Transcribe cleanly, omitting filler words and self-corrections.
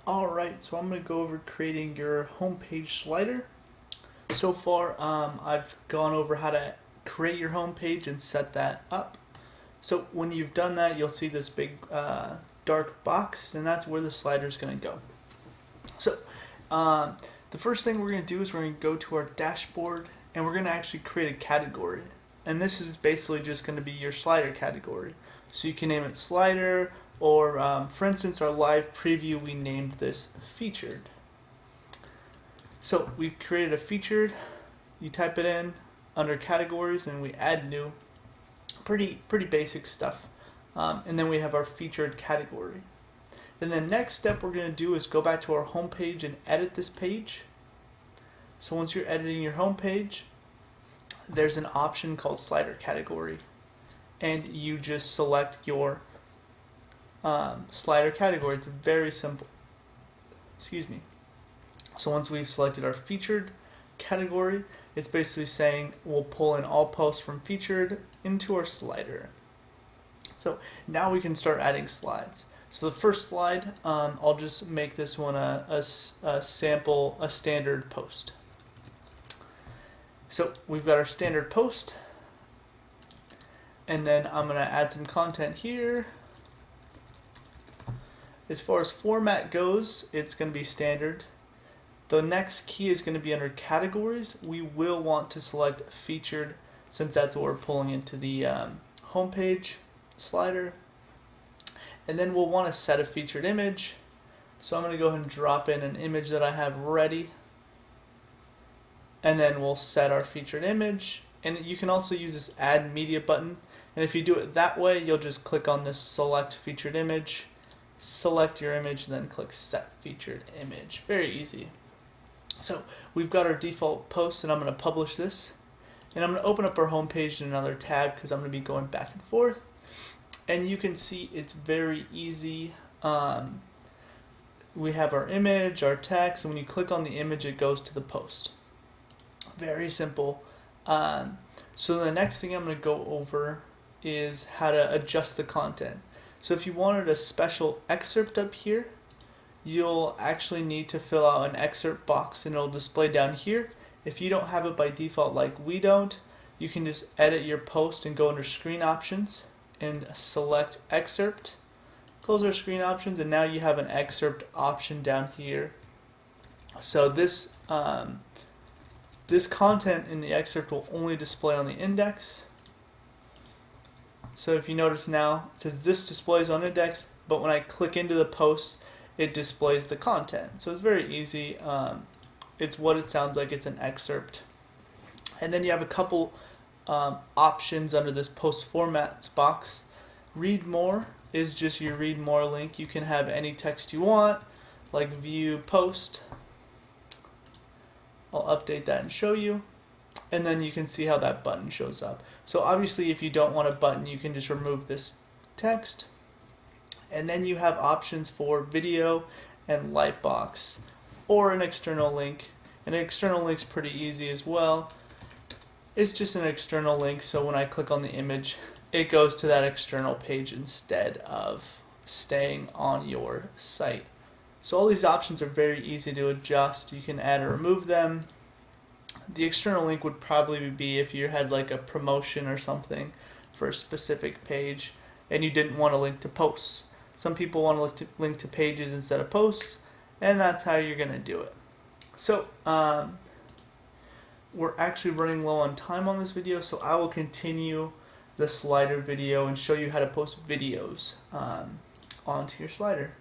Alright, so I'm going to go over creating your homepage slider. So far, I've gone over how to create your homepage and set that up. So when you've done that, you'll see this big dark box, and that's where the slider is going to go. So the first thing we're going to do is we're going to go to our dashboard, and we're going to actually create a category. And this is basically just going to be your slider category. So you can name it slider, or for instance, our live preview, we named this featured. So we've created a featured. You type it in under categories, and we add new. Pretty basic stuff. And then we have our featured category. And the next step we're going to do is go back to our home page and edit this page. So once you're editing your home page, there's an option called slider category, and you just select your slider category. It's very simple. Excuse me. So once we've selected our featured category, it's basically saying we'll pull in all posts from featured into our slider. So now we can start adding slides. So the first slide, I'll just make this one a sample, a standard post. So we've got our standard post, and then I'm going to add some content here. As far as format goes, it's going to be standard. The next key is going to be under categories. We will want to select featured, since that's what we're pulling into the homepage slider. And then we'll want to set a featured image. So I'm going to go ahead and drop in an image that I have ready. And then we'll set our featured image. And you can also use this add media button. And if you do it that way, you'll just click on this select featured image, select your image, and then click set featured image. Very easy. So we've got our default post, and I'm going to publish this. And I'm going to open up our home page in another tab because I'm going to be going back and forth. And you can see it's very easy. We have our image, our text, and when you click on the image, it goes to the post. Very simple. So the next thing I'm going to go over is how to adjust the content. So if you wanted a special excerpt up here, you'll actually need to fill out an excerpt box, and it'll display down here. If you don't have it by default like we don't, you can just edit your post and go under screen options and select excerpt. Close our screen options, and now you have an excerpt option down here. So this this content in the excerpt will only display on the index. So if you notice now, it says this displays on index, but when I click into the post, it displays the content. So it's very easy. It's what it sounds like. It's an excerpt. And then you have a couple options under this post formats box. Read more is just your read more link. You can have any text you want, like view post. I'll update that and show you. And then you can see how that button shows up. So obviously if you don't want a button, you can just remove this text. And then you have options for video and lightbox or an external link. An external link's pretty easy as well. It's just an external link, so when I click on the image, it goes to that external page instead of staying on your site. So all these options are very easy to adjust. You can add or remove them. The external link would probably be if you had like a promotion or something for a specific page and you didn't want to link to posts. Some people want to link to pages instead of posts, and that's how you're going to do it. So we're actually running low on time on this video, so I will continue the slider video and show you how to post videos onto your slider.